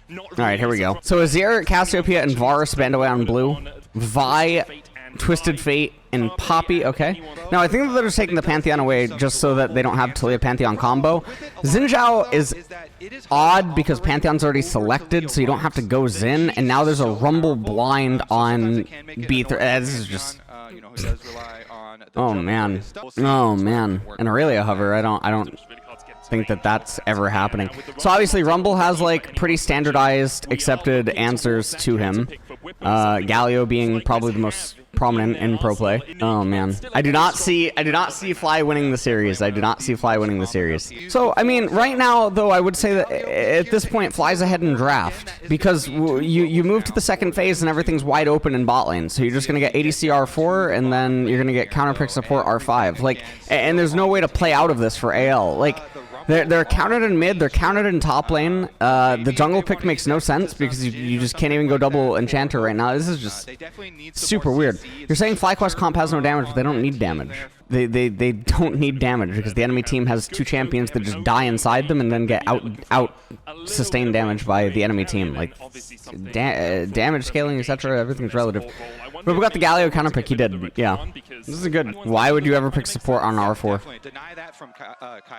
Alright, here we go. So Azir, Cassiopeia, and Varus banned away on blue. Vi, Twisted Fate, and Poppy, okay. Now, I think that they're just taking the Pantheon away just so that they don't have Taliyah Pantheon combo. Xin Zhao is odd because Pantheon's already selected, so you don't have to go Xin, and now there's a Rumble blind on B3. This is just... Oh, man. Oh, man. And Aurelia hover, I don't think that that's ever happening. So obviously Rumble has like pretty standardized accepted answers to him. Galio being probably the most prominent in pro play. Oh man, I do not see Fly winning the series. I do not see Fly winning the series. So I mean, right now though, I would say that at this point Fly's ahead in draft because you move to the second phase and everything's wide open in bot lane. So you're just gonna get ADC R4 and then you're gonna get counter pick support R5. Like, and there's no way to play out of this for AL. Like. They're countered in mid, they're countered in top lane. The jungle pick makes no sense because you just can't even go double enchanter right now. This is just super weird. You're saying FlyQuest comp has no damage, but they don't need damage. They don't need damage because the enemy team has two champions that just die inside them and then get out sustained damage by the enemy team. Like damage scaling, etc. Everything's relative. But we got the Galio counter pick. He did. Yeah, this is good. Why would you ever pick support on R4?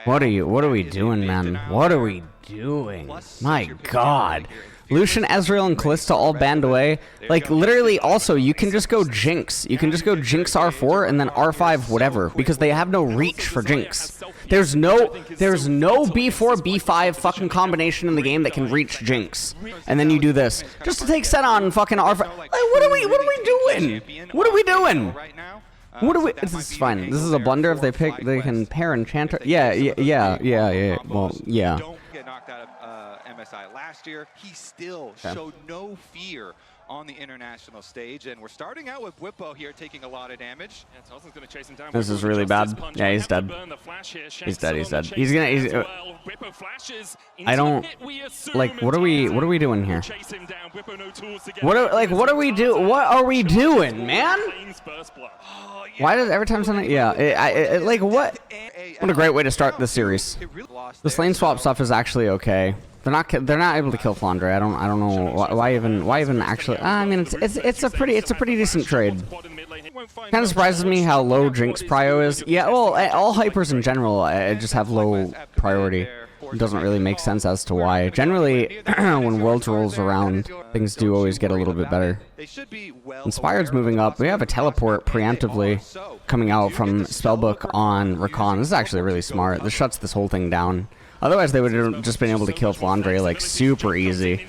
What are we doing, man? What are we doing? My God. Lucian, Ezreal, and Kalista all banned away. Like, literally, also, you can just go Jinx. You can just go Jinx R4 and then R5 whatever, because they have no reach for Jinx. There's no B4, B5 fucking combination in the game that can reach Jinx. And then you do this. Just to take set on fucking R5. Like, what are we doing? What are we doing? What do we? This is fine. This is a blunder if they can pair enchanter. Yeah. Well, yeah. Get knocked out of MSI last year. He still showed no fear on the international stage, and we're starting out with Whippo here taking a lot of damage. This is really bad. Yeah, he's dead. He's dead. He's gonna. I don't like. What are we doing here? What are we doing, man? Why does every time something? Yeah, like what? What a great way to start the series. This lane swap stuff is actually okay. They're not able to kill Flandre. I don't know why even actually. I mean, it's a pretty decent trade. Kind of surprises me how low Jinx prio is. Yeah, well, all hypers in general just have low priority. It doesn't really make sense as to why. Generally, when Worlds rolls around, things do always get a little bit better. Inspired's moving up. We have a teleport preemptively coming out from Spellbook on Rakan. This is actually really smart. This shuts this whole thing down. Otherwise, they would have just been able to kill Flandre like super easy.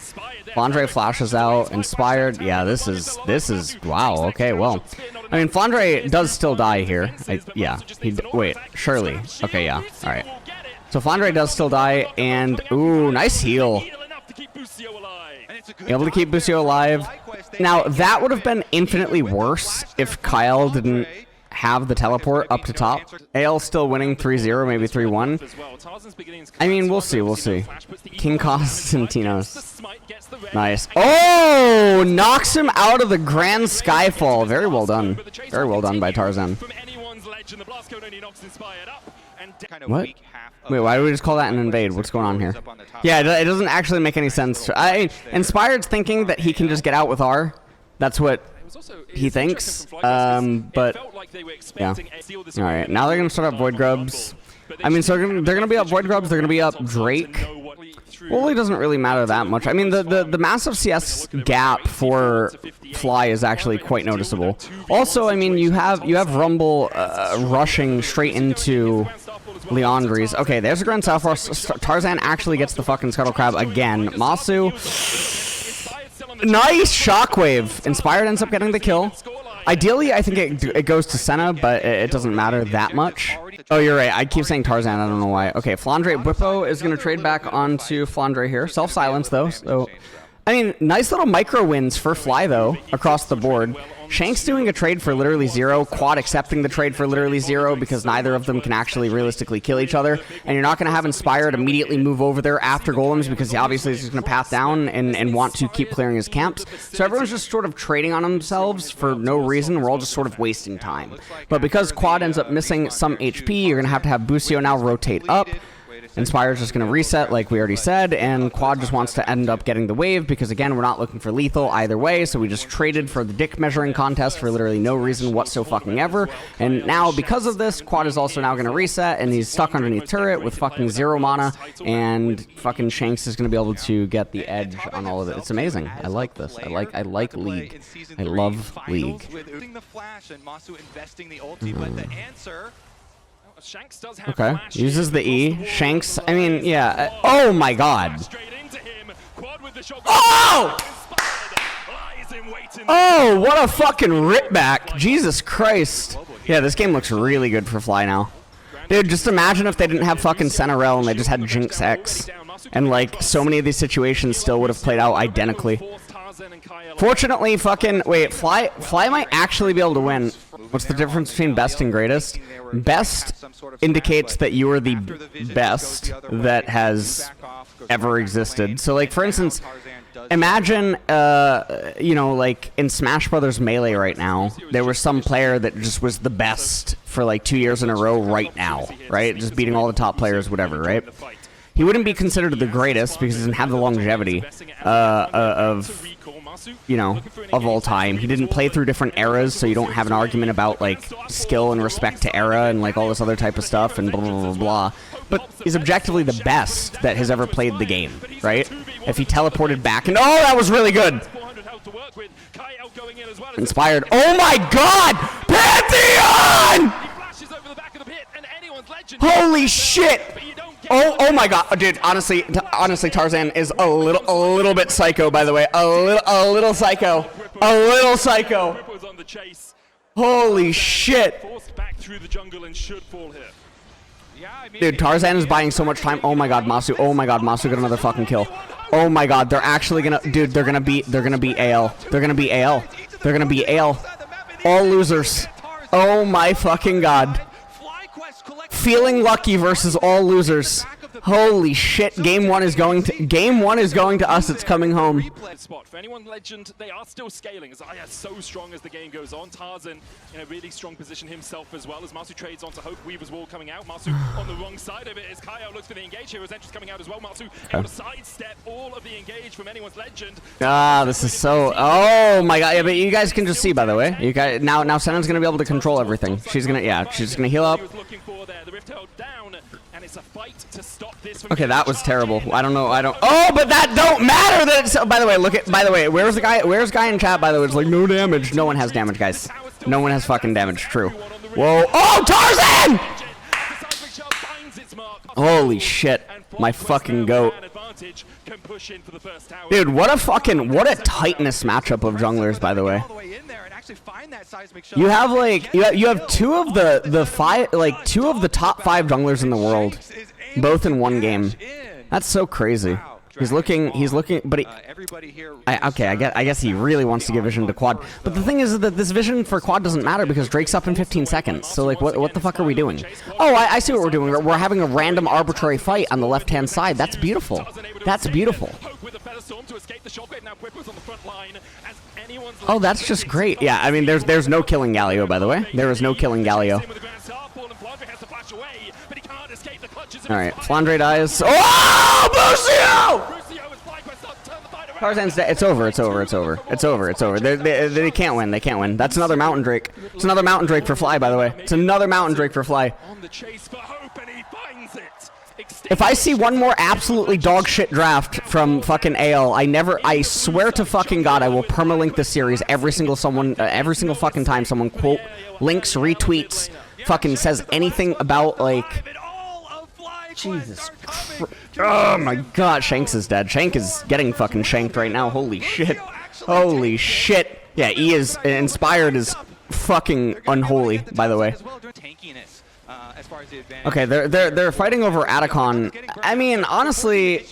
Flandre flashes out. Inspired. Yeah, this is wow. Okay, well, I mean, Flandre does still die here. Wait, surely. Okay, yeah. All right. So Flandre does still die, and ooh, nice heal. Able to keep Busio alive. Now that would have been infinitely worse if Kyle didn't have the teleport up to top. AL still winning 3-0, maybe 3-1. I mean, we'll see. King Constantinos. Nice. Oh, knocks him out of the Grand Skyfall. Very well done. Very well done by Tarzan. What? Wait, why do we just call that an invade? What's going on here? Yeah, it doesn't actually make any sense. Inspired's thinking that he can just get out with R. That's what he thinks. But yeah. All right, now they're gonna start up Void Grubs. I mean, so they're gonna be up Void Grubs. They're gonna be up Drake. Well, it doesn't really matter that much. I mean, the massive CS gap for Fly is actually quite noticeable. Also, I mean, you have Rumble rushing straight into Leandri's. Okay, there's a Grand Southforce. Tarzan actually gets the fucking Scuttle Crab again. Masu. Nice Shockwave. Inspired ends up getting the kill. Ideally, I think it goes to Senna, but it doesn't matter that much. Oh, you're right. I keep saying Tarzan. I don't know why. Okay, Flandre Whippo is going to trade back onto Flandre here. Self-silence, though. So, I mean, nice little micro wins for Fly, though, across the board. Shank's doing a trade for literally 0. Quad accepting the trade for literally 0 because neither of them can actually realistically kill each other. And you're not going to have Inspired immediately move over there after Golems because he obviously is just going to path down and want to keep clearing his camps. So everyone's just sort of trading on themselves for no reason. We're all just sort of wasting time. But because Quad ends up missing some HP, you're going to have Busio now rotate up. Inspire's just going to reset like we already said, and Quad just wants to end up getting the wave because, again, we're not looking for lethal either way, so we just traded for the dick measuring contest for literally no reason whatsoever. And now, because of this, Quad is also now going to reset, and he's stuck underneath turret with fucking 0 mana, and fucking Shanks is going to be able to get the edge on all of it. It's amazing. I like this. I like League. I love League. Okay, uses the E. Shanks, I mean, yeah. Oh my god. Oh! Oh, what a fucking rip back. Jesus Christ. Yeah, this game looks really good for Fly now. Dude, just imagine if they didn't have fucking Centerel and they just had Jinx X. And, like, so many of these situations still would have played out identically. Fortunately, fucking... Wait, Fly might actually be able to win. What's the difference between best and greatest? Best indicates that you are the best that has ever existed. So, like, for instance, imagine, you know, like, in Smash Brothers Melee right now, there was some player that just was the best for, like, 2 years in a row right now, right? Just beating all the top players, whatever, right? He wouldn't be considered the greatest because he doesn't have the longevity of, you know, of all time. He didn't play through different eras, so you don't have an argument about, like, skill and respect to era and, like, all this other type of stuff and blah, blah, blah, blah. But he's objectively the best that has ever played the game, right? If he teleported back and... Oh, that was really good! Inspired. Oh my god! Pantheon! Holy shit! Oh my god, dude, honestly, Tarzan is a little bit psycho, by the way. A little psycho. Holy shit. Dude, Tarzan is buying so much time. Oh my god, Masu. Oh my god, Masu got another fucking kill. Oh my god, they're actually gonna... Dude, they're gonna beat AL. They're gonna beat AL. All losers. Oh my fucking god. Feeling lucky versus all losers. Holy shit, game one is going to us. It's coming home. For anyone legend, they are still scaling. As Aya so strong as the game goes on. Tarzan in a really strong position himself as well as Masu trades onto Hope. Weaver's wall coming out. Masu on the wrong side of it as Kyle looks for the engage here. His entrance coming out as well. Masu able to sidestep all of the engage from anyone's legend. Ah, this is so... Oh my god, yeah, but you guys can just see, by the way. You guys, now Senna's gonna be able to control everything. She's gonna heal up. Okay, that was terrible. I don't know. Oh, but that don't matter. That it's, by the way, where's the guy? Where's guy in chat? By the way, it's like no damage. No one has damage, guys. No one has fucking damage. True. Whoa. Oh, Tarzan! Holy shit. My fucking goat. Dude, what a tightness matchup of junglers, by the way. You have like you have two of the top 5 junglers in the world, both in one game. That's so crazy. He's looking, but I guess he really wants to give vision to Quad. But the thing is that this vision for Quad doesn't matter because Drake's up in 15 seconds. So like, what the fuck are we doing? Oh, I see what we're doing. We're having a random arbitrary fight on the left-hand side. That's beautiful. That's beautiful. Oh, that's just great. Yeah, I mean, there's no killing Galio, by the way. There is no killing Galio. All right, Flandre dies. Oh, Lucio! Tarzan's dead. It's over. They can't win. They can't win. That's another Mountain Drake. It's another Mountain Drake for Fly, by the way. It's another Mountain Drake for Fly. If I see one more absolutely dog shit draft from fucking AL, I swear to fucking God, I will permalink this series every single fucking time someone quote links, retweets, fucking says anything about like... Jesus Christ. Oh my god, Shanks is dead. Shank is getting fucking shanked right now. Holy shit. Holy shit. Yeah, E is inspired is fucking unholy, by the way. Okay, they're fighting over Atacon. I mean, honestly...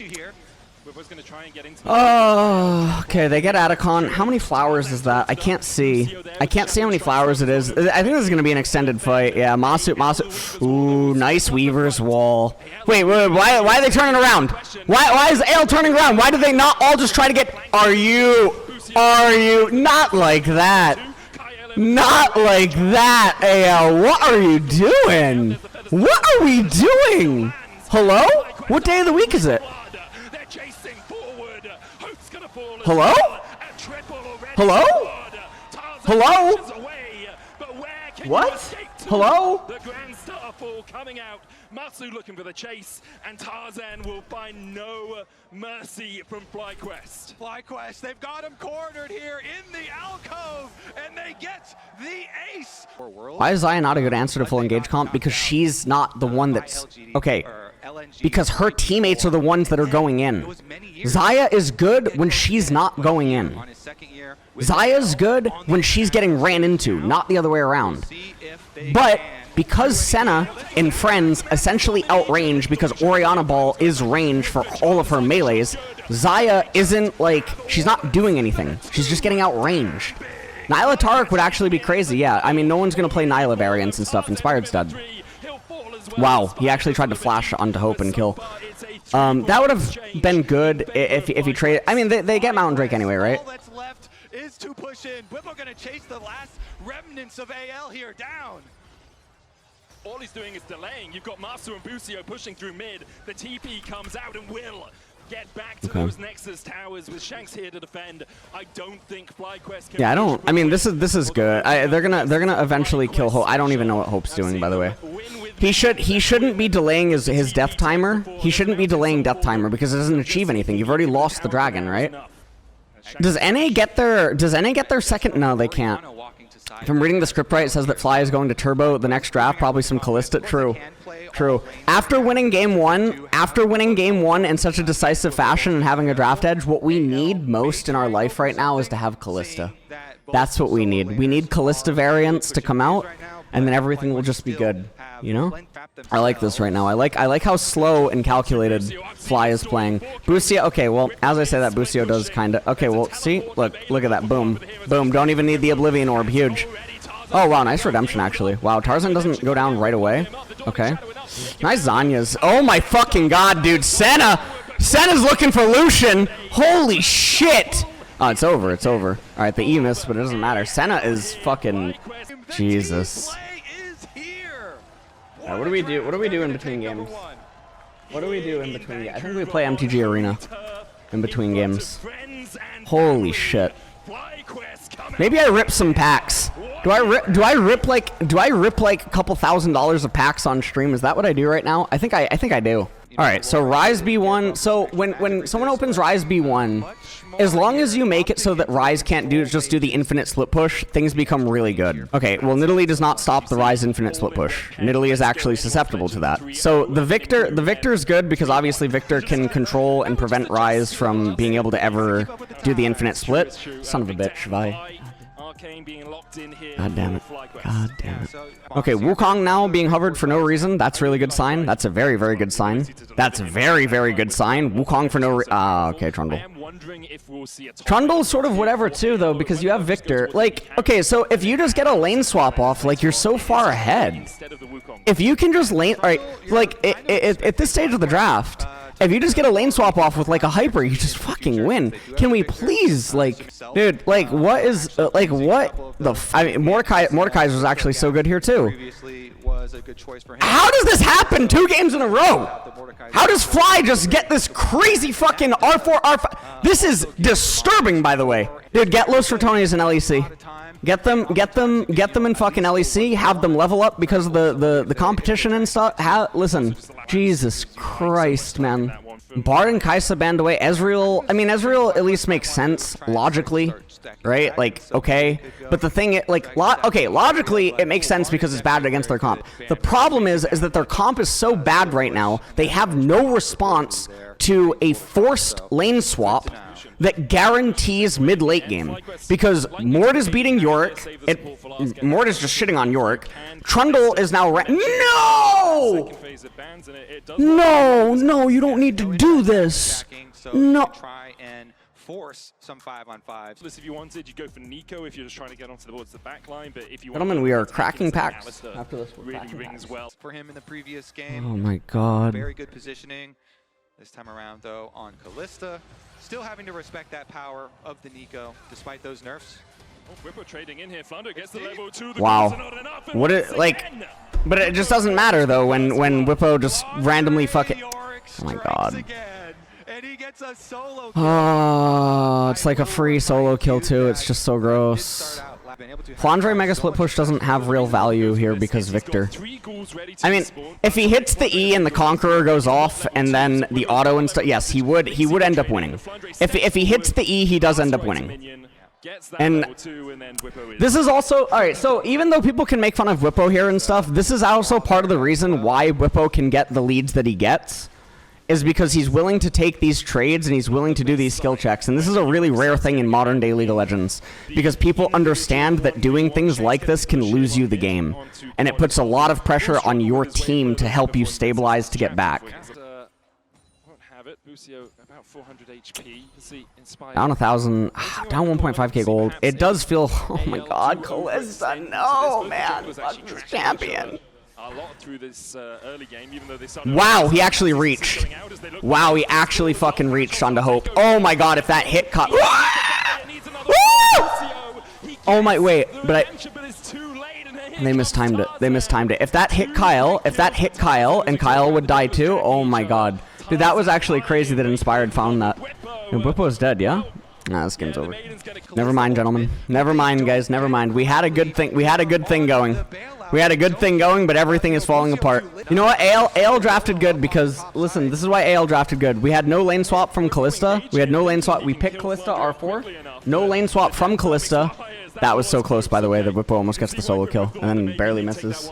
Oh, okay, they get Atacon. How many flowers is that? I can't see. I can't see how many flowers it is. I think this is going to be an extended fight. Yeah, Masu. Ooh, nice Weaver's wall. Wait, why are they turning around? Why is Ale turning around? Why did they not all just try to get... Are you... Not like that. Not like that, Ale. What are you doing? What are we doing? Hello? What day of the week is it? They're chasing forward. Hope's gonna fall. Hello? A triple already. Hello? Hello? Away, but where can What? you escape to? Hello? The Grand Starfall coming out. Matsu looking for the chase, and Tarzan will find no mercy from FlyQuest. FlyQuest, they've got him cornered here in the alcove, and they get the ace. Why is Zaya not a good answer to full engage comp? Because she's not the one that's... Okay. Because her teammates are the ones that are going in. Zaya is good when she's not going in. Zaya's good when she's getting ran into, not the other way around. But because Senna and friends essentially outrange because Oriana Ball is range for all of her melees, Zaya isn't like, she's not doing anything. She's just getting outranged. Nyla Tarek would actually be crazy, yeah. I mean, no one's going to play Nyla variants and stuff. Inspired's dead. Wow, he actually tried to flash onto Hope and kill. That would have been good if he traded. I mean, they get Mountain Drake anyway, right? All that's left is to push in. Whippo gonna chase the last remnants of AL here down. All he's doing is delaying. You've got Masu and Busio pushing through mid. The TP comes out and will get back to those Nexus towers with Shanks here to defend. I don't think FlyQuest can. Yeah, I don't. I mean, this is good. They're gonna eventually kill Hope. I don't even know what Hope's doing, by the way. He shouldn't be delaying his death timer. He shouldn't be delaying death timer because it doesn't achieve anything. You've already lost the dragon, right? Does NA get their second? No, they can't. If I'm reading the script right, it says that Fly is going to turbo the next draft, probably some Callista. True. After winning game one in such a decisive fashion and having a draft edge, what we need most in our life right now is to have Callista. That's what we need. We need Callista variants to come out, and then everything will just be good. You know? I like this right now. I like how slow and calculated Fly is playing. Busio, okay, well, as I say that, Busio does kind of... Okay, well, see? Look at that. Boom. Boom. Don't even need the Oblivion Orb. Huge. Oh, wow, nice redemption, actually. Wow, Tarzan doesn't go down right away. Okay. Nice Zanyas. Oh, my fucking God, dude. Senna's looking for Lucian. Holy shit. Oh, it's over. It's over. All right, the E missed, but it doesn't matter. Senna is fucking... Jesus. What do we do? What do we do in between games? What do we do in between games? I think we play MTG Arena in between games. Holy shit. Maybe I rip some packs. Do I rip like a couple $1,000s of packs on stream? Is that what I do right now? I think I do. All right, so Rise B1. So when someone opens Rise B1, as long as you make it so that Rise can't just do the infinite split push, things become really good. Okay, well, Nidalee does not stop the Rise infinite split push. Nidalee is actually susceptible to that. So the Victor is good because obviously Victor can control and prevent Rise from being able to ever do the infinite split. Son of a bitch, Vi. God damn it. God damn it. Okay, Wukong now being hovered for no reason. That's a really good sign. That's a very, very good sign. That's a very, very good sign. Wukong for no reason. Okay, Trundle. Trundle's sort of whatever too, though, because you have Victor. Like, okay, so if you just get a lane swap off, like, you're so far ahead. If you can just lane... Alright, like, at this stage of the draft... If you just get a lane swap off with, like, a hyper, you just fucking win. Can we please, like... Dude, like, what is... like, what the... I mean, Mordekaiser was actually so good here, too. How does this happen 2 games in a row? How does Fly just get this crazy fucking R4, R5... This is disturbing, by the way. Dude, get Los Ratones in LEC. Get them in fucking LEC. Have them level up because of the competition and stuff. Listen, Jesus Christ, man. Bard and Kaisa banned away. Ezreal, I mean, Ezreal at least makes sense logically, right? Like, okay. But the thing, okay, logically it makes sense because it's bad against their comp. The problem is that their comp is so bad right now, they have no response to a forced lane swap that guarantees mid-late game. Because Mord is beating Yorick. Mord is just shitting on Yorick. Trundle is now... No! No, you don't need to do this. No. Force some 5-on-5s. If you wanted, you go for Nico if you're just trying to get onto the boards the back line, but if you Gentlemen, we are cracking packs. After this, really rings well for him in the previous game. Oh my God. Very good positioning. This time around, though, on Callista. Still having to respect that power of the Nico, despite those nerfs. Oh, Whippo trading in here. Flounder gets the level 2. Wow. What it, like... But it just doesn't matter, though, when Whippo just randomly fucking... Oh my god. Again, and he gets a solo kill. Oh, it's like a free solo kill too. It's just so gross. Flandre Mega Split Push doesn't have real value here because Victor. I mean, if he hits the E and the Conqueror goes off and then the auto and stuff, yes, he would end up winning. If he hits the E, he does end up winning. And this is also, alright, so even though people can make fun of Whippo here and stuff, this is also part of the reason why Whippo can get the leads that he gets, is because he's willing to take these trades and he's willing to do these skill checks. And this is a really rare thing in modern day League of Legends, because people understand that doing things like this can lose you the game. And it puts a lot of pressure on your team to help you stabilize to get back. About 400 HP. Down 1,000, down 1.5k gold. It does feel, oh my god, Kalista, no, man, fuck this champion. Wow, he actually reached. Wow, he actually fucking reached onto Hope. Oh my god, if that hit caught. Oh my, wait, but they mistimed it. They mistimed it. If that hit Kyle, and Kyle would die too, oh my god. Dude, that was actually crazy that Inspired found that. And Whippo's dead, yeah? Nah, this game's over. Never mind, gentlemen. Never mind, guys. Never mind. We had a good thing. We had a good thing going. We had a good thing going, but everything is falling apart. You know what? AL drafted good because, listen, this is why AL drafted good. We had no lane swap from Kalista. We had no lane swap. We picked Kalista R4. No lane swap from Kalista. That was so close, by the way, that Whippo almost gets the solo kill and then barely misses.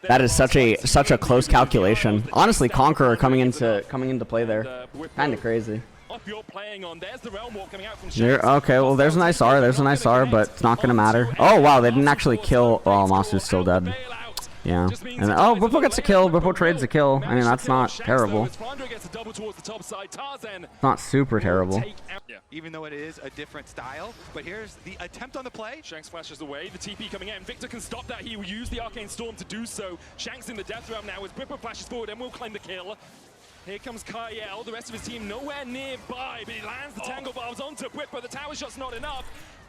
That is such a close calculation. Honestly, Conqueror coming into play there, kind of crazy. Okay, well, there's a nice R. There's a nice R, but it's not gonna matter. Oh wow, they didn't actually kill. Oh, Masu's still dead. Yeah. And oh, Whippo gets a kill. Whippo trades a kill. I mean, that's not terrible. Not super terrible. Even though it is a different style, but here's the attempt on the play. Shanks flashes away, the TP coming in. Victor can stop that. He will use the Arcane Storm to do so. Shanks in the death realm now as Whippo flashes forward and will claim the kill. Here comes Kyle, the rest of his team nowhere nearby, but he lands the Tangle Barbs onto Whippo. The tower shot's not enough.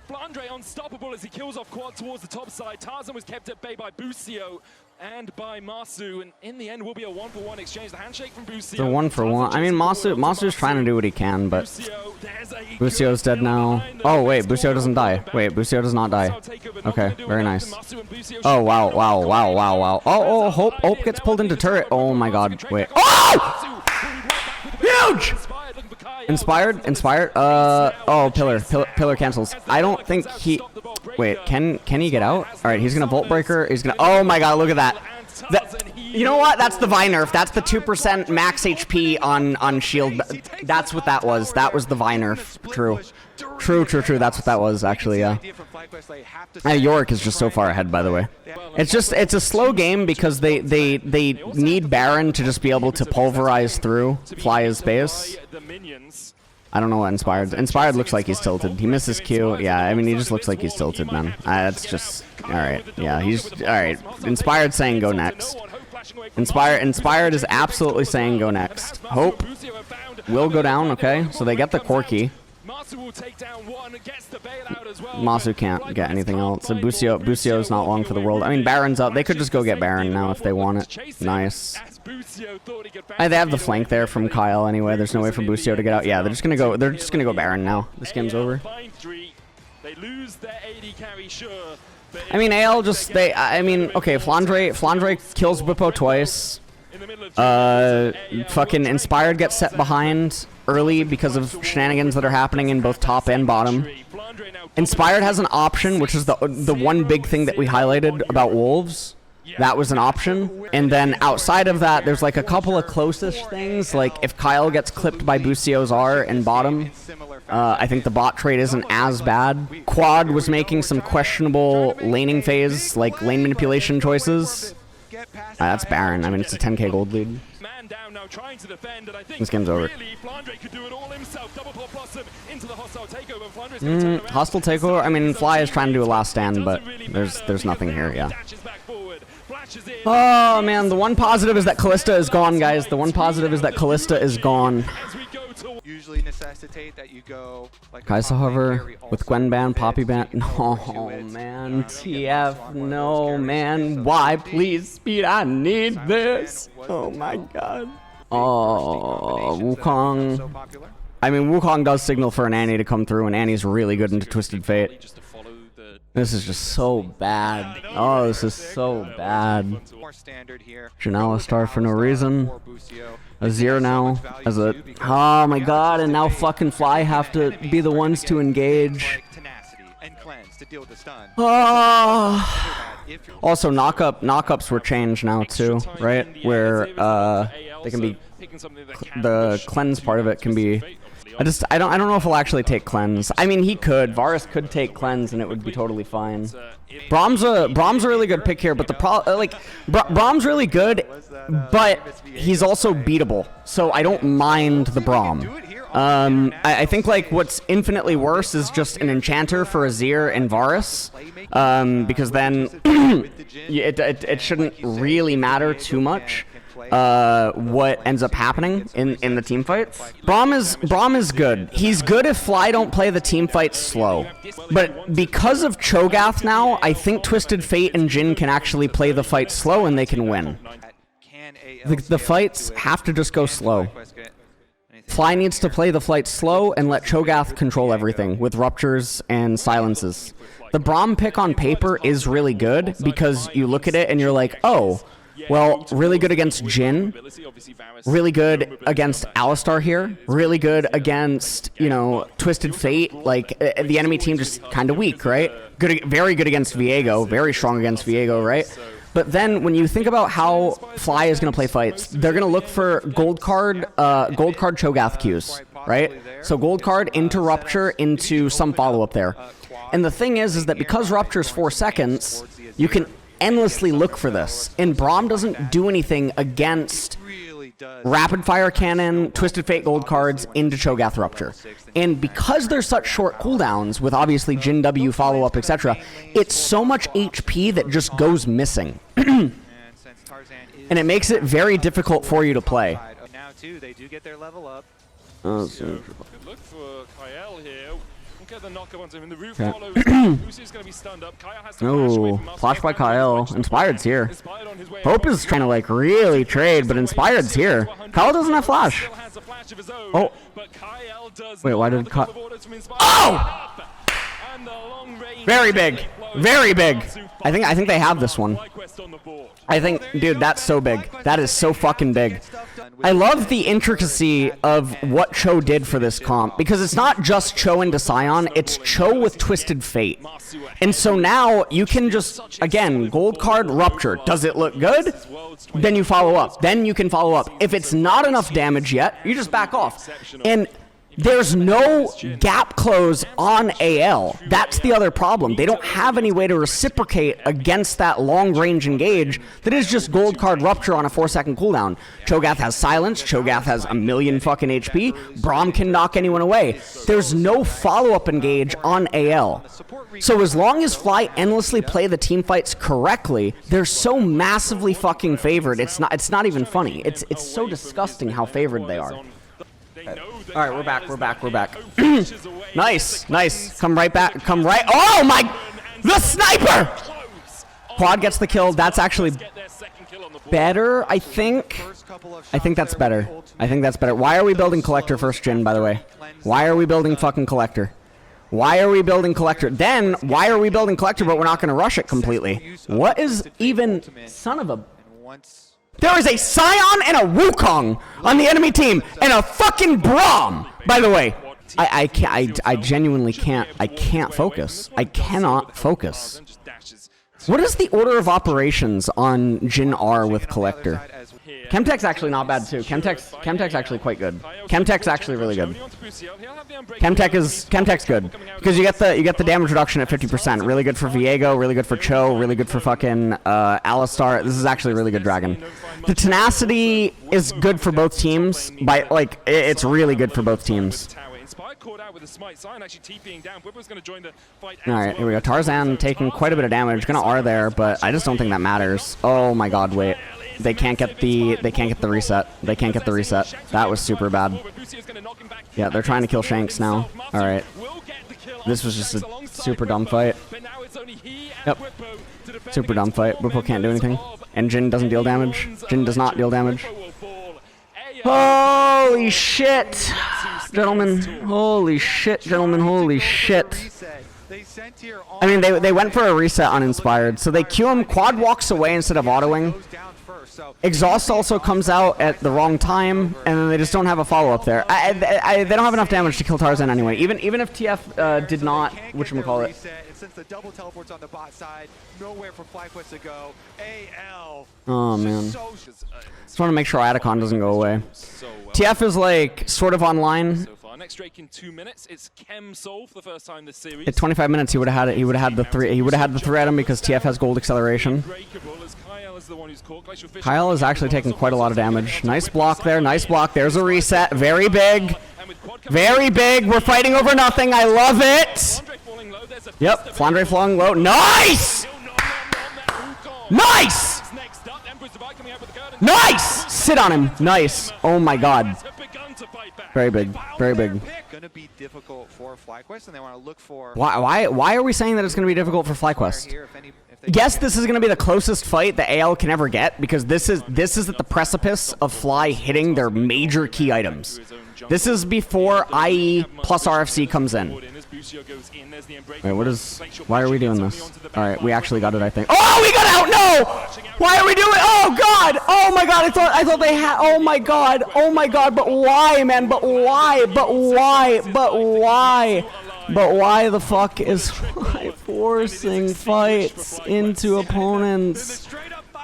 Flandre unstoppable as he kills off Quad towards the top side. Tarzan was kept at bay by Busio and by Masu, and in the end will be a 1-for-1 exchange. The handshake from Busio. It's a 1-for-1. I mean, Masu's trying to do what he can, but Busio's dead now. Oh wait, Busio doesn't die. Wait, Busio does not die. Okay, very nice. Oh wow, wow, wow, wow, wow. Oh, Hope gets pulled into turret. Oh my god, wait. Oh! Huge! Inspired? Oh, Pillar cancels. I don't think he... Wait, can he get out? Alright, he's gonna Volt Breaker. He's gonna... Oh my god, look at that. You know what? That's the Vi nerf. That's the 2% max HP on shield. That's what that was. That was the Vi nerf. True. True. That's what that was, actually, yeah. Yorick is just so far ahead, by the way. It's a slow game because they need Baron to just be able to pulverize through, fly his base. I don't know what Inspired looks like he's tilted. He misses Q. Yeah, I mean, he just looks like he's tilted, man. That's just... Alright, yeah, he's... Alright, Inspired saying go next. Inspired is absolutely saying go next. Hope will go down, okay? So they get the Corki. Masu can't get anything else. So Busio's not long for the world. I mean, Baron's up. They could just go get Baron now if they want it. Nice. They have the flank there from Kyle anyway. There's no way for Busio to get out. Yeah, they're just gonna go Baron now. This game's over. I mean, AL just I mean, okay, Flandre kills Whippo twice. Fucking Inspired gets set behind early because of shenanigans that are happening in both top and bottom. Inspired has an option, which is the one big thing that we highlighted about Wolves. That was an option. And then outside of that, there's like a couple of close-ish things. Like if Kyle gets clipped by Busio's R in bottom, I think the bot trade isn't as bad. Quad was making some questionable laning phase, like lane manipulation choices. That's Baron. I mean, it's a 10k gold lead. This game's over. Hostile takeover. I mean, Fly is trying to do a last stand, but there's nothing here. Yeah. Oh man, the one positive is that Kalista is gone, guys. The one positive is that Kalista is gone. Usually necessitate that you go like Kaisa hover with Gwen ban, Poppy ban. No man, TF, no man. Why? Please speed. I need this. Oh my god. Oh, Wukong. So popular. I mean, Wukong does signal for an Annie to come through, and Annie's really good into Twisted Fate. This is just so bad. Oh, this is so bad. More standard here. Janela star for no reason. Azir now as a... Oh my god, and now fucking Fly have to be the ones to engage. Tenacity and cleanse to deal with the stun. Oh. Also, knockups were changed now too, right? Where they can be... The cleanse part of it can be... I don't know if he'll actually take cleanse. I mean, he could. Varus could take cleanse, and it would be totally fine. Braum's a really good pick here, but the Braum's really good, but he's also beatable. So I don't mind the Braum. I think like what's infinitely worse is just an enchanter for Azir and Varus, because then it shouldn't really matter too much. What ends up happening in the team fights. Braum is good. He's good if Fly don't play the team fights slow. But because of Cho'Gath now, I think Twisted Fate and Jhin can actually play the fight slow and they can win. The fights have to just go slow. Fly needs to play the fight slow and let Cho'Gath control everything with ruptures and silences. The Braum pick on paper is really good because you look at it and you're like, oh, well, really good against Jhin, really good against Alistar here, really good against, you know, Twisted Fate, like, the enemy team just kind of weak, right? Very good against Viego, very strong against Viego, right? But then when you think about how Fly is going to play fights, they're going to look for gold card Cho'Gath Qs, right? So gold card into Rupture into some follow-up there. And the thing is that because Rupture is 4 seconds, you can endlessly look for this, and Braum doesn't do anything against Rapid Fire Cannon, Twisted Fate gold cards into Cho'Gath Rupture. And because there's such short cooldowns with obviously Jhin W follow-up, etc., it's so much HP that just goes missing. And it makes it very difficult for you to play. Now too, they do get their level up. Oh, Good look for Kyle here. Get the knock onto him in the roof follows. Lucy's going to be stunned up. Kyle has to flash away from Marcel. Flash by Kyle. Inspired's here. Inspired on his way Hope is trying to like really trade, but Inspired's here. Kyle doesn't have flash. Still has a flash of his own, Oh. but Kyle does Wait, why not. did The call Kyle... of orders from Inspired Oh! up, and the long range Very big. Very big. I think they have this one. FlyQuest on the board. I think, dude, that's so big. That is so fucking big. I love the intricacy of what Cho did for this comp, because it's not just Cho into Scion, it's Cho with Twisted Fate. And so now you can just, again, gold card Rupture. Does it look good? Then you follow up. Then you can follow up. If it's not enough damage yet, you just back off. And there's no gap close on AL. That's the other problem. They don't have any way to reciprocate against that long-range engage that is just gold card Rupture on a 4-second cooldown. Cho'Gath has silence. Cho'Gath has a million fucking HP. Braum can knock anyone away. There's no follow-up engage on AL. So as long as Fly endlessly play the team fights correctly, they're so massively fucking favored. It's not even funny. It's so disgusting how favored they are. Alright, we're back. Nice. Come right back. Oh my! The sniper! Quad gets the kill. That's actually better, I think. I think that's better. Why are we building Collector first, Jhin, by the way? Why are we building fucking Collector? Then, why are we building Collector, but we're not going to rush it completely? What is even... Son of a... There is a Scion and a Wukong on the enemy team, and a fucking Braum. By the way, I genuinely can't. I can't focus. I cannot focus. What is the order of operations on Jhin R with Collector? Chemtech's actually not bad too. Chemtech's actually quite good. Chemtech's actually really good. Chemtech's good because you get the damage reduction at 50%. Really good for Viego. Really good for Cho. Really good for fucking Alistar. This is actually really good dragon. The tenacity is good for both teams. It's really good for both teams. Alright, here we go. Tarzan taking quite a bit of damage. Gonna R there, but I just don't think that matters. Oh my god, wait. They can't get the reset. That was super bad. Yeah, they're trying to kill Shanks now. Alright. This was just a super dumb fight. Yep. Super dumb fight. Whippo can't do anything. And Jhin doesn't deal damage. Jhin does not deal damage. Holy shit, gentlemen. Holy shit, gentlemen. Holy shit. I mean, they went for a reset uninspired, so they Q him, quad walks away instead of autoing. Exhaust also comes out at the wrong time, and then they just don't have a follow-up there. They don't have enough damage to kill Tarzan anyway. Even if TF did not, whatchamacallit. Since the double teleports on the bot side, nowhere for FlyQuest to go. AL. Oh man. Just want to make sure Atacon doesn't go away. TF is like sort of online. Next Drake in 2 minutes. It's Chem Soul for the first time this series. At 25 minutes, he would have had it. He would have had the three. He would have had the 3 item because TF has gold acceleration. Kyle is actually taking quite a lot of damage. Nice block there. Nice block. There's a reset. Very big. Very big. We're fighting over nothing. I love it. Yep. Flandre falling low. Nice. Nice. Nice. Sit on him. Nice. Oh my God. Very big. Very big. Gonna be difficult for FlyQuest, and they want to look for. Why are we saying that it's going to be difficult for FlyQuest? Yes, this is going to be the closest fight that AL can ever get because this is at the precipice of Fly hitting their major key items. This is before IE plus RFC comes in. Wait, what is? Why are we doing this? All right, we actually got it, I think. Oh, we got out! No! Why are we doing? Oh God! Oh my God! I thought they had. Oh my God! Oh my God! But why, man? But why? But why? But why? But why the fuck is Fly forcing fights into opponents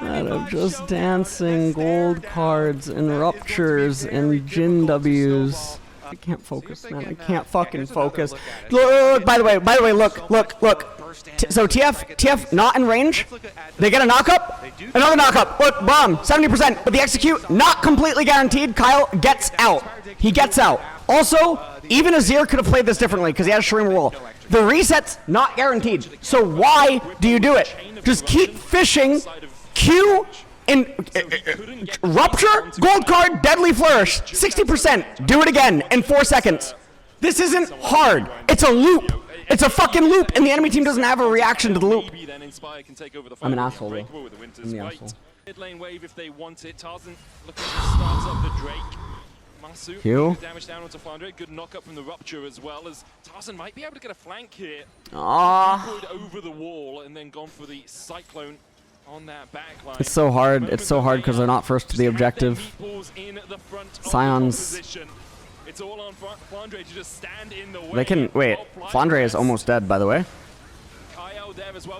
that are just dancing gold cards and ruptures and Jin Ws? I can't focus, man. I can't fucking focus. Look, by the way, look. So TF not in range. They get a knock-up. Another knock-up. Look, bomb, 70%. But the execute, not completely guaranteed. Kyle gets out. He gets out. Also, even Azir could have played this differently because he has Shreem roll. The reset's not guaranteed. So why do you do it? Just keep fishing. Q in rupture, gold card, deadly flourish, 60%. Do it again in 4 seconds. This isn't hard. It's a loop. It's a fucking loop, and the enemy team doesn't have a reaction to the loop. I'm an asshole, though. I'm the asshole. Mid lane wave if they want it. Tarzan looking to start up the Drake. Masu Q. Damage down onto Flandre. Good knock up from the rupture as well as Tarzan might be able to get a flank here. Over the wall and then gone for the cyclone on that back line. It's so hard. It's so hard because they're not first to the objective. Scions. It's all on Flandre to just stand in the way. They can wait. Flandre is almost dead, by the way.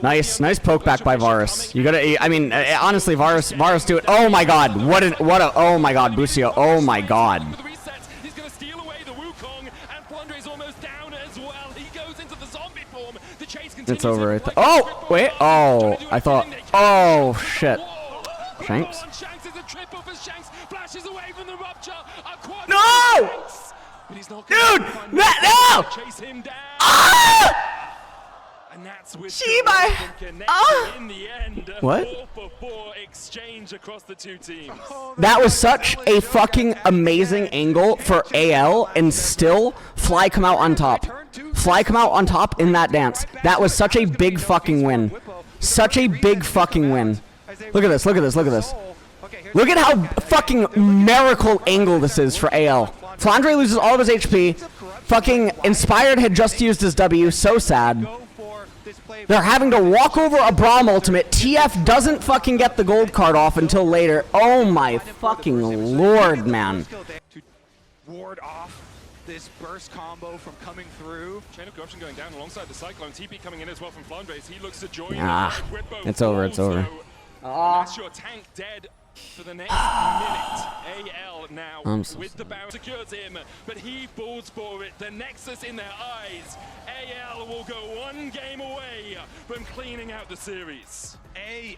Nice poke back by Varus. You gotta. I mean, honestly, Varus do it. Oh my God! What a! Oh my God, Busio. Oh my God. He's gonna steal away the Wukong, and Flandre's almost down as well. He goes into the zombie form. The chase continues. It's over. Oh wait. Oh, I thought. Oh shit. Shanks. No! Dude! No! Ah! And that's with in the end. What? 4-for-4 exchange across the two teams. That was such a fucking amazing angle for AL, and still Fly come out on top. Fly come out on top in that dance. That was such a big fucking win. Such a big fucking win. Look at this, look at this, look at this. Look at how fucking miracle angle this is for AL. Flandre loses all of his HP. Fucking Inspired had just used his W, so sad. They're having to walk over a Braum ultimate. TF doesn't fucking get the gold card off until later. Oh my fucking lord, man. To ward off this burst combo from coming through. Chain of corruption going down alongside the Cyclone. TP coming in as well from Flandre. He looks to join. It's over, it's over. That's your tank dead for the next minute. AL now with the Baron secures him, but he falls for it. The Nexus in their eyes. AL will go one game away from cleaning out the series.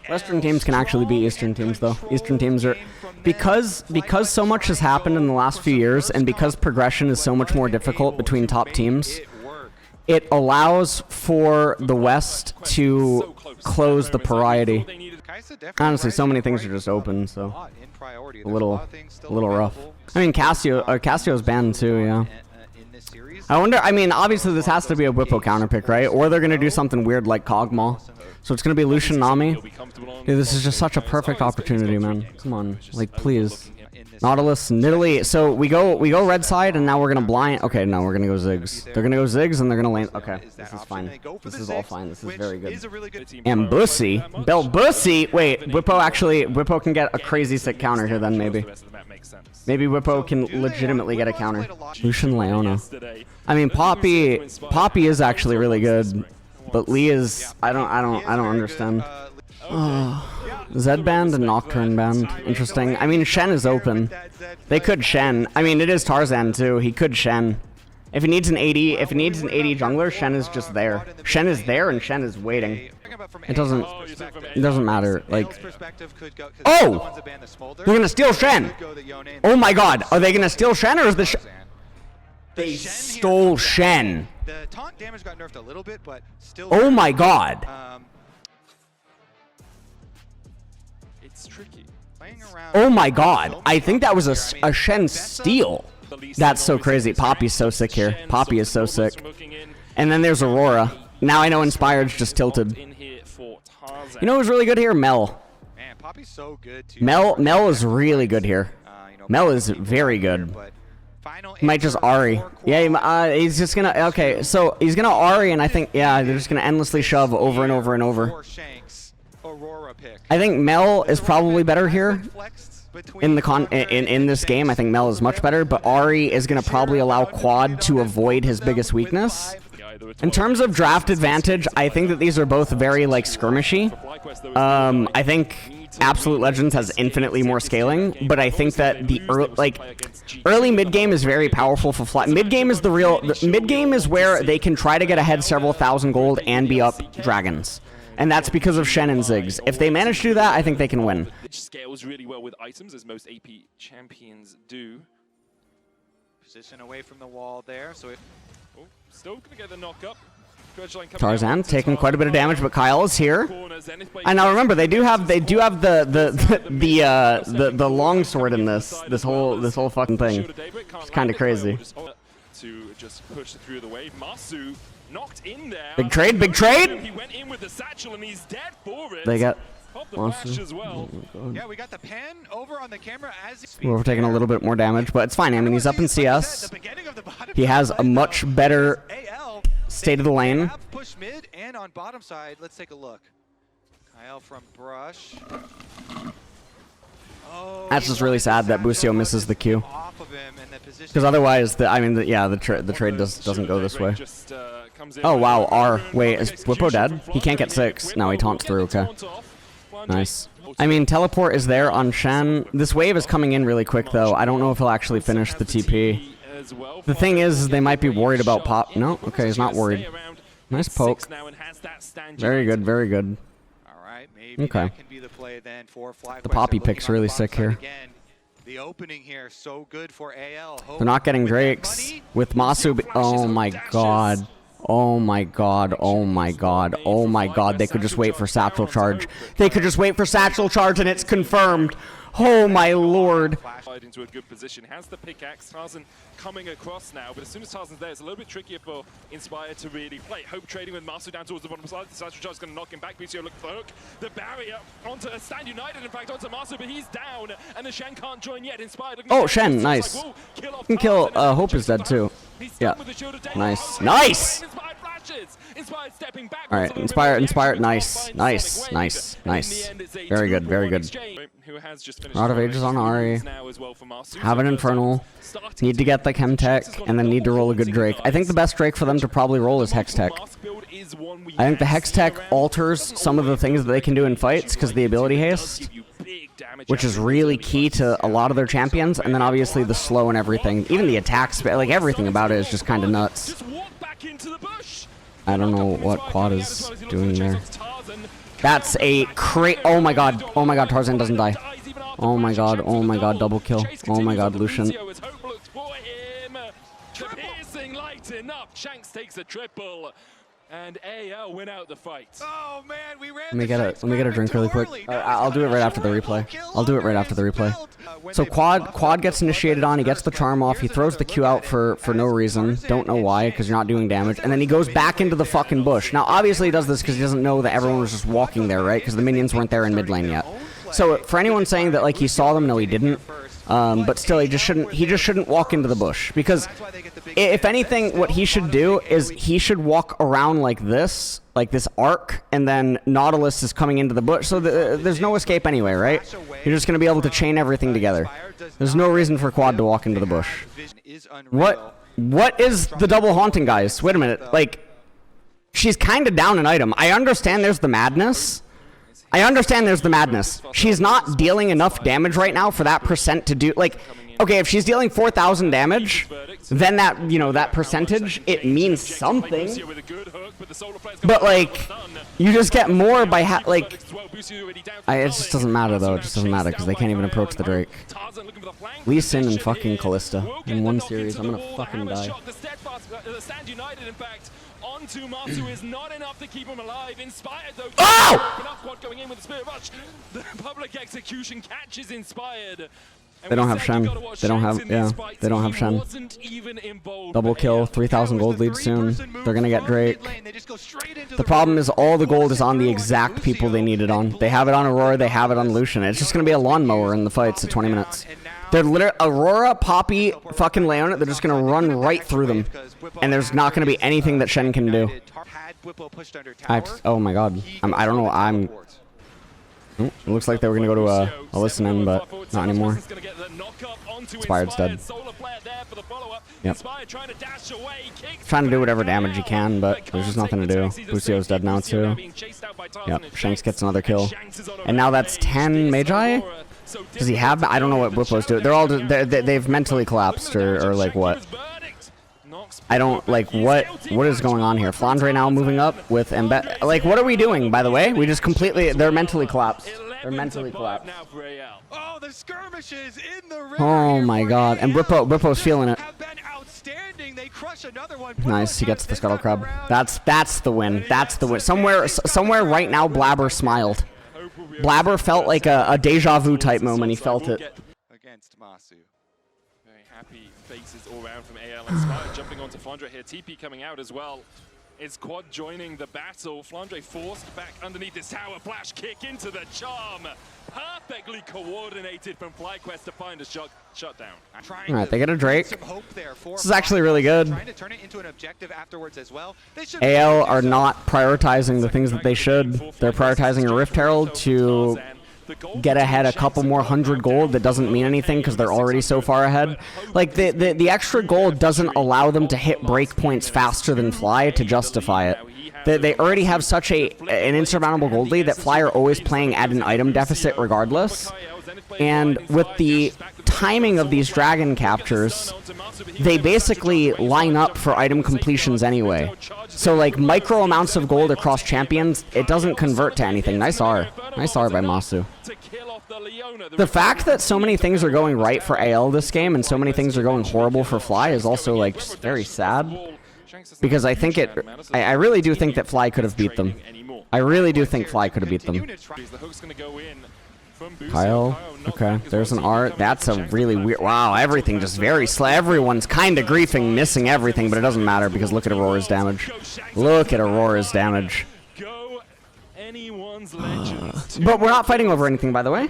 Western teams can actually beat Eastern teams, though. Eastern teams are because so much has happened in the last few years, and because progression is so much more difficult between top teams. It allows for the West to close the pariety. Honestly, so many things are just open, so a little rough. I mean, Cassio's banned too, yeah. I wonder. I mean, obviously this has to be a Whippo counter pick, right? Or they're gonna do something weird like Kog'Maw. So it's gonna be Lucian Nami. Dude, this is just such a perfect opportunity, man. Come on, like please. this Nautilus, Nidalee. So we go red side, and now we're gonna blind. Okay, no, we're gonna go Ziggs. They're gonna go Ziggs, and they're gonna land. Okay, this is fine. This is all fine. This is very good. And Bussy, Bussy. Wait, Whippo can get a crazy sick counter here. Then maybe Whippo can legitimately get a counter. Lucian Leona. I mean, Poppy is actually really good, but Lee is. I don't understand. Zed band and Nocturne band. Interesting. I mean, Shen is open. They could Shen. I mean, it is Tarzan too. He could Shen. If he needs an 80, jungler, Shen is just there. Shen is there and Shen is waiting. It doesn't matter. Like, oh, they're gonna steal Shen. Oh my God, are they gonna steal Shen, or is the they stole Shen? The taunt damage got nerfed a little bit, but still. Oh my God. It's tricky. Oh my God, I think that was a Shen steal. That's so crazy. Poppy's so sick here. Poppy is so sick. And then there's Aurora. Now I know Inspired's just tilted. You know who's really good here? Mel. Man, Poppy's so good too. Mel is really good here. Mel is very good. He might just Ahri. Yeah, he's just gonna. Okay, so he's gonna Ahri, and I think they're just gonna endlessly shove over and over and over. I think Mel is probably better here. In this game, I think Mel is much better, but Ahri is going to probably allow Quad to avoid his biggest weakness. In terms of draft advantage, I think that these are both very, like, skirmishy. I think Absolute Legends has infinitely more scaling, but I think that the early mid-game is very powerful for flat. Mid-game is mid-game is where they can try to get ahead several thousand gold and be up dragons. And that's because of Shen and Ziggs. If they manage to do that, I think they can win. It scales really well with items, as most AP champions do. Position away from the wall there, so if... Oh, still gonna get the knock up. Tarzan taking quite a bit of damage, but Kyle is here. And now remember, they do have the longsword in this whole fucking thing. It's kind of crazy. To just push through the wave. Masu knocked in there. Big trade, big trade. He went in with the satchel and he's dead for it. They got as well. Yeah, we got the pen over on the camera as we're taking a little bit more damage, but it's fine. I mean, he's up in CS. He has a much better state of the lane. Push mid and on bottom side. Let's take a look. Kyle from Brush. Oh, that's just really sad that Busio misses the Q. Because otherwise, the trade doesn't go this way. Oh wow, R. Wait, is Whippo dead? He can't get 6. No, he taunts through. Okay. Nice. I mean, teleport is there on Shen. This wave is coming in really quick, though. I don't know if he'll actually finish the TP. The thing is, they might be worried about Pop. No, okay, he's not worried. Nice poke. Very good, very good. Okay. The Poppy pick's really sick here. The opening here so good for AL. They're not getting Drakes with Masu. Oh my God. Oh my God. Oh my God. Oh my God. They could just wait for Satchel Charge. They could just wait for Satchel Charge and it's confirmed. Oh my Lord. Into a good position. Has the pickaxe. Tarzan coming across now, but as soon as Tarzan's there, it's a little bit trickier for Inspired to really play. Hope trading with Masu down towards the bottom side. The Satchel Charge is going to knock him back. BCO looking for Hook. The barrier onto Stand United, in fact, onto Masu, but he's down, and the Shen can't join yet. Inspired. Oh, Shen, nice. You can kill. Hope is dead too. Yeah. Nice. Nice. Inspired stepping back. All right, Inspired. Nice. Very good, very good. Rod of Ages on Ahri. Have an Infernal. Need to get the Chem Tech, and then need to roll a good Drake. I think the best Drake for them to probably roll is Hex Tech. I think the Hex Tech alters some of the things that they can do in fights because of the ability haste, which is really key to a lot of their champions, and then obviously the slow and everything. Even the attacks, like everything about it is just kind of nuts. I don't know what Quad is doing there. That's a oh my God. Oh my God, Tarzan doesn't die. Oh my God, double kill. Oh my God, Lucian. Shanks takes a triple. And AL win out the fight. Oh man, we ran. Let me get a drink really quick. I'll do it right after the replay. So Quad gets initiated on. He gets the charm off. He throws the Q out for no reason. Don't know why, because you're not doing damage. And then he goes back into the fucking bush. Now obviously he does this because he doesn't know that everyone was just walking there, right? Because the minions weren't there in mid lane yet. So for anyone saying that like he saw them, no, he didn't. But still, he just shouldn't walk into the bush, because if anything, what he should do is he should walk around like this arc, and then Nautilus is coming into the bush, so there's no escape anyway, right? You're just gonna be able to chain everything together. There's no reason for Quad to walk into the bush. What is the double haunting, guys? Wait a minute, like, she's kind of down an item. I understand there's the madness. She's not dealing enough damage right now for that percent to do, like, okay, if she's dealing 4,000 damage, then that, you know, that percentage, it means something. But, like, you just get more by, it just doesn't matter, though. It just doesn't matter, because they can't even approach the Drake. Lee Sin and fucking Callista in one series. I'm gonna fucking die. Onto Masu is not enough to keep him alive. Inspired though. Oh! Enough Quad going in with the Spirit Rush. The public execution catches Inspired. They don't have Shen. They don't have, yeah, they don't have Shen. Double kill, 3,000 gold lead soon. They're gonna get Drake. The problem is all the gold is on the exact people they need it on. They have it on Aurora, they have it on Lucian. It's just gonna be a lawnmower in the fights at 20 minutes. They're literally, Aurora, Poppy, fucking Leona, they're just gonna run right through them. And there's not gonna be anything that Shen can do. Oh my god. I don't know, oh, it looks like they were going to go to a listen-in, but not anymore. Inspired's dead. Yep. Trying to do whatever damage he can, but there's just nothing to do. Lucio's dead now, too. Yep, Shanks gets another kill. And now that's 10 Magi? Does he have... I don't know what Whippos do. They're all... They've mentally collapsed, or like, what? I don't, like, what is going on here? Flandre now moving up with Embed. Like, what are we doing, by the way? We just completely, they're mentally collapsed. They're mentally collapsed. Oh, the skirmishes in the river. Oh my god. And Rippo's feeling it. They crush another one. Nice, he gets the Scuttle Crab. That's the win. That's the win. Somewhere right now, Blabber smiled. Blabber felt like a deja vu type moment. He felt it. Against Masu. Very happy faces all around from AL. Inspired jumping onto Flandre here. TP coming out as well. Is Quad joining the battle? Flandre forced back underneath this tower. Flash kick into the charm. Perfectly coordinated from FlyQuest to find a shutdown. Alright, they get a Drake. This is actually really good. AL are not prioritizing the things that they should. They're prioritizing a Rift Herald to get ahead a couple more 100 gold. That doesn't mean anything because they're already so far ahead. Like, the extra gold doesn't allow them to hit breakpoints faster than Fly to justify it. They already have such an insurmountable gold lead that Fly are always playing at an item deficit regardless. And with the timing of these dragon captures, they basically line up for item completions anyway. So, like, micro amounts of gold across champions, it doesn't convert to anything. Nice R. Nice R by Masu. The fact that so many things are going right for AL this game and so many things are going horrible for Fly is also, like, just very sad. Because I think I really do think that Fly could have beat them. I really do think Fly could have beat them. Kyle, okay, there's an art. That's a really weird, wow, everything just very slow. Everyone's kind of griefing, missing everything, but it doesn't matter because look at Aurora's damage. Look at Aurora's damage. But we're not fighting over anything, by the way.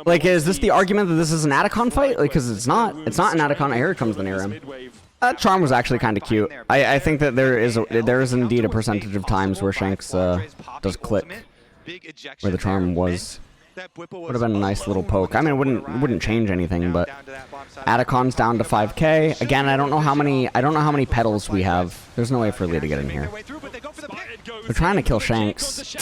Like, is this the argument that this is an Atacon fight? Like, because it's not. It's not an Atacon. Here comes the Nirim. That charm was actually kind of cute. I think that there is indeed a percentage of times where Shanks does click, where the charm was. Would have been a nice little poke. I mean, it wouldn't change anything, but Atacon's down to 5k. Again, I don't know how many petals we have. There's no way for Lee to get in here. They're trying to kill Shanks.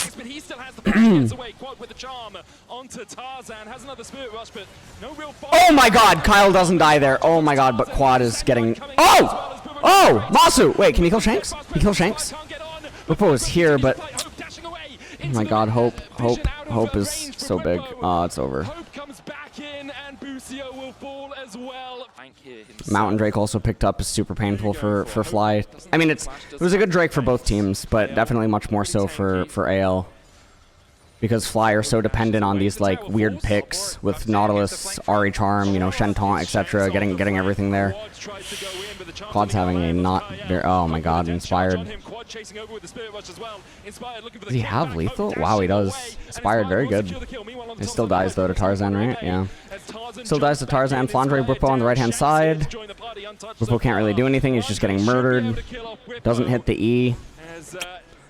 Oh my god, Kyle doesn't die there. Oh my god, but Quad is getting... Oh! Oh! Masu! Wait, can he kill Shanks? Can he kill Shanks? Whippo is here, but... Oh my god, Hope is so big. Oh, it's over. Mountain Drake also picked up is super painful for Fly. I mean, it was a good Drake for both teams, but definitely much more so for AL. because Fly are so dependent on these like weird picks with Nautilus, Ari Charm, you know, Shen Taunt, etc. Getting everything there. Quad's having a not very, oh my god, Inspired. Does he have lethal? Wow, he does. Inspired, very good. It still dies though to Tarzan, right? Yeah. Still dies to Tarzan. Flandre, Whippo on the right hand side. Whippo can't really do anything, he's just getting murdered. Doesn't hit the E.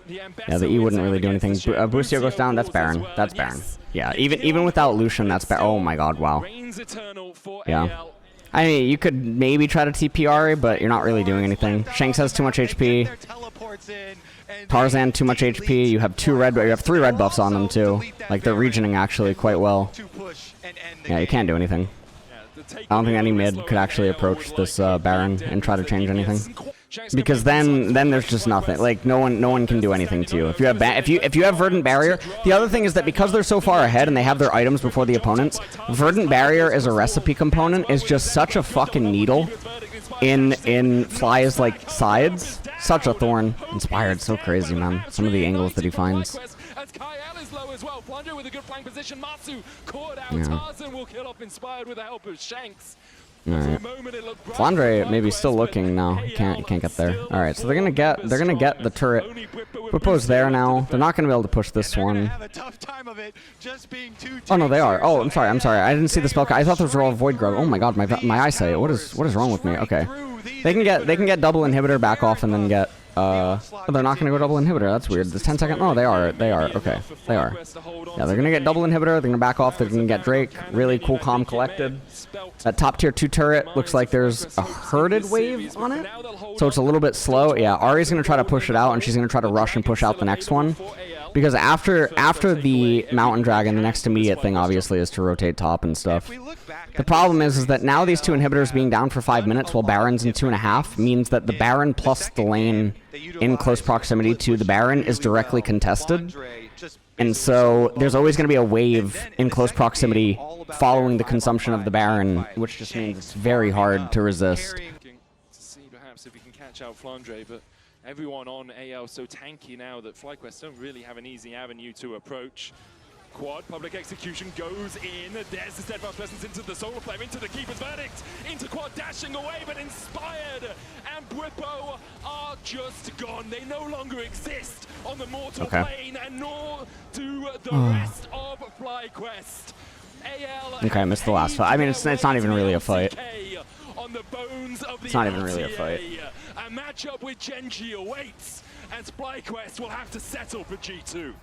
Yeah, the E wouldn't really do anything. Boostio goes down, that's Baron. That's Baron. Yeah, even without Lucian, that's Baron. Oh my god, wow. Yeah. I mean, you could maybe try to TP Ari, but you're not really doing anything. Shanks has too much HP. Tarzan too much HP. You have three red buffs on them too. Like they're regioning actually quite well. Yeah, you can't do anything. I don't think any mid could actually approach this Baron and try to change anything. Because then there's just nothing. Like no one can do anything to you. If you have Verdant Barrier, the other thing is that because they're so far ahead and they have their items before the opponents, Verdant Barrier as a recipe component is just such a fucking needle in Fly's like sides. Such a thorn. Inspired, so crazy, man. Some of the angles that he finds. Yeah. Alright. Flandre maybe still looking now. He can't get there. Alright, so they're gonna get the turret. Whippo's there now. They're not gonna be able to push this one. Oh no, they are. Oh, I'm sorry. I didn't see the spell. I thought those were all Void Grub. Oh my god, my eyesight. What is wrong with me? Okay. They can get double inhibitor, back off, and then get oh, they're not gonna go double inhibitor. That's weird. This 10-second. Oh, they are. Okay, they are. Yeah, they're gonna get double inhibitor. They're gonna back off. They're gonna get Drake. Really cool, calm, collected. That top tier 2 turret looks like there's a herded wave on it, so it's a little bit slow. Yeah, Ari's gonna try to push it out, and she's gonna try to rush and push out the next one. Because after the Mountain Dragon, the next immediate thing obviously is to rotate top and stuff. The problem is that now these 2 inhibitors being down for 5 minutes while Baron's in 2.5 means that the Baron plus the lane in close proximity to the Baron is directly contested. And so there's always going to be a wave in close proximity following the consumption of the Baron, which just means it's very hard to resist. See perhaps if we can catch out Flandre, but everyone on AL so tanky now that FlyQuest don't really have an easy avenue to approach. Quad, public execution goes in. There's the steadfast presence into the solar flame, into the keeper's verdict, into Quad dashing away, but Inspired and Whippo are just gone. They no longer exist on the mortal plane, and nor do the rest of FlyQuest. Okay, I missed the last fight. I mean, it's not even really a fight. It's not even really a fight. A matchup with Genji awaits, and FlyQuest will have to settle for G2.